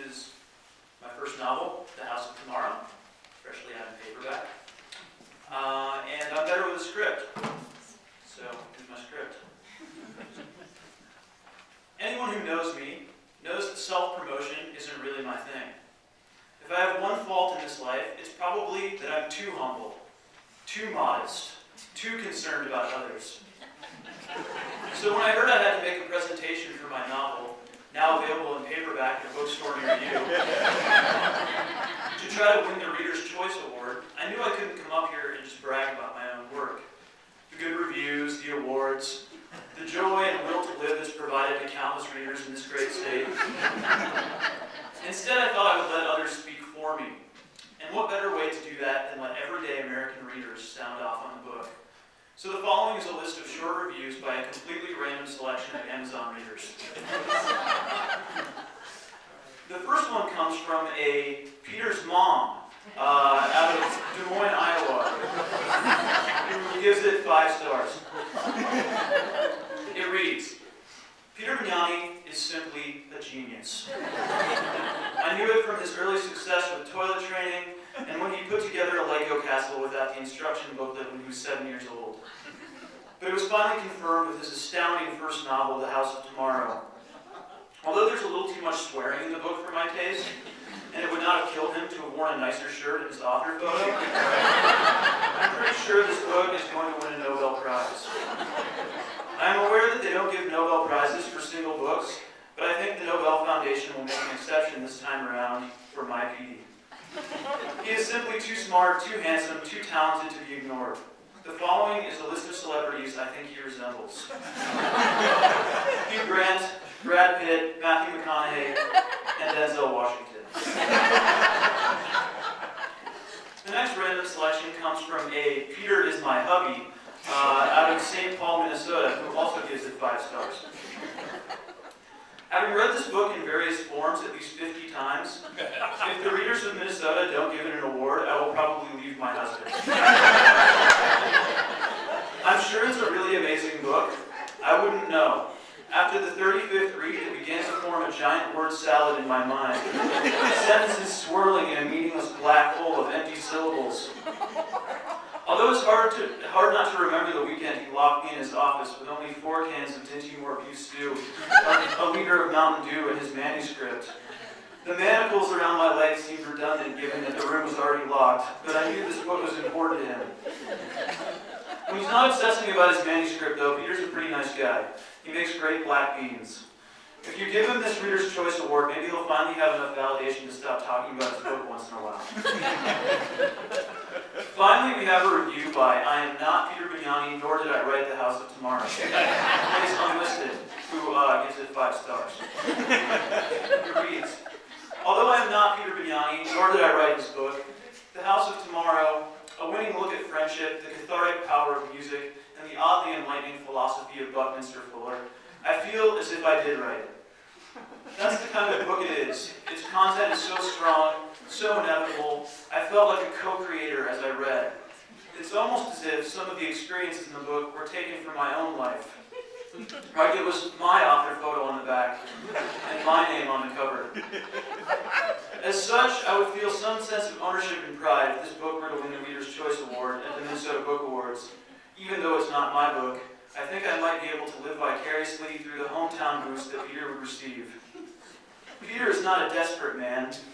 is my first novel, The House of Tomorrow, freshly out in paperback. And I'm better with a script. So, here's my script. Anyone who knows me knows that self-promotion isn't really my thing. If I have one fault in this life, it's probably that I'm too humble, too modest, too concerned about others. So when I heard I had to make a presentation for my novel, now available in paperback at a bookstore near you, to try to win the Reader's Choice Award, I knew I couldn't come up here and just brag about my own work. The good reviews, the awards, the joy and will to live that's provided to countless readers in this great state. Instead, I thought I would let others speak for me. And what better way to do that than let everyday American readers sound off on the book? So the following is a list of short reviews by a completely random selection of Amazon readers. The first one comes from a Peter's mom out of Des Moines, Iowa, who gives it 5 stars. It reads, Peter Bognanni is simply a genius. I knew it from his early success with toilet training and when he put together a Lego castle without the instruction booklet when he was 7 years old. But it was finally confirmed with his astounding first novel, The House of Tomorrow. Although there's a little too much swearing in the book for my taste, and it would not have killed him to have worn a nicer shirt in his author photo, I'm pretty sure this book is going to win a Nobel Prize. I'm aware that they don't give Nobel Prizes for single books, but I think the Nobel Foundation will make an exception this time around for my PD. He is simply too smart, too handsome, too talented to be ignored. The following is a list of celebrities I think he resembles. Hugh Grant, Brad Pitt, Matthew McConaughey, and Denzel Washington. The next random selection comes from a Peter is my hubby out of St. Paul, Minnesota, who also gives it 5 stars. Having read this book in various forms at least 50 times, if the readers of Minnesota don't give it an award, I will probably leave my husband. I'm sure it's a really amazing book. I wouldn't know. After the 35th read, it began to form a giant word salad in my mind. Sentences swirling in a meaningless black hole of empty syllables. Although it's hard not to remember the weekend he locked me in his office with only 4 cans of Dinty Moore beef stew, a liter of Mountain Dew, and his manuscript. The manacles around my legs seemed redundant given that the room was already locked, but I knew this book was important to him. When he's not obsessing about his manuscript, though, Peter's a pretty nice guy. He makes great black beans. If you give him this Reader's Choice Award, maybe he'll finally have enough validation to stop talking about his book once in a while. Finally, we have a review by I am not Peter Bognanni, nor did I write The House of Tomorrow. Place unlisted, who gives it 5 stars. It reads, although I am not Peter Bognanni, nor did I write this book, The House of Tomorrow, a winning look at friendship, the cathartic power of music, and the oddly enlightening philosophy of Buckminster Fuller, I feel as if I did write it. That's the kind of book it is. Its content is so strong, so inevitable, I felt like a co-creator as I read. It's almost as if some of the experiences in the book were taken from my own life. Like it was my author photo on the back, and my name on the cover. As such, I would feel some sense of ownership and pride if this book were to win the Reader's Choice Award at the Minnesota Book Awards. Even though it's not my book, I think I might be able to live vicariously through the hometown boost that Peter would receive. Peter is not a desperate man. He's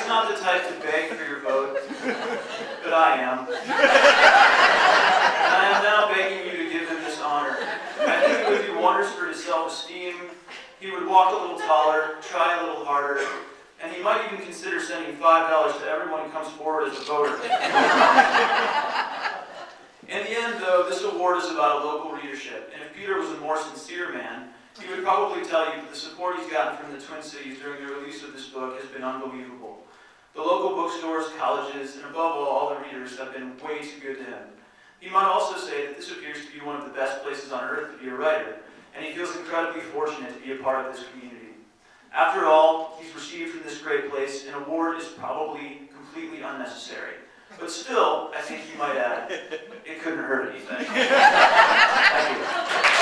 not the type to beg for your vote, but I am. And I am now begging you to give him this honor. I think it would do wonders for his self-esteem. He would walk a little taller, try a little harder, and he might even consider sending $5 to everyone who comes forward as a voter. In the end, though, this award is about a local readership, and if Peter was a more sincere man, he would probably tell you that the support he's gotten from the Twin Cities during the release of this book has been unbelievable. The local bookstores, colleges, and above all the readers have been way too good to him. He might also say that this appears to be one of the best places on earth to be a writer, and he feels incredibly fortunate to be a part of this community. After all, he's received from this great place, an award is probably completely unnecessary. But still, I think you might add, it couldn't hurt anything. Thank you.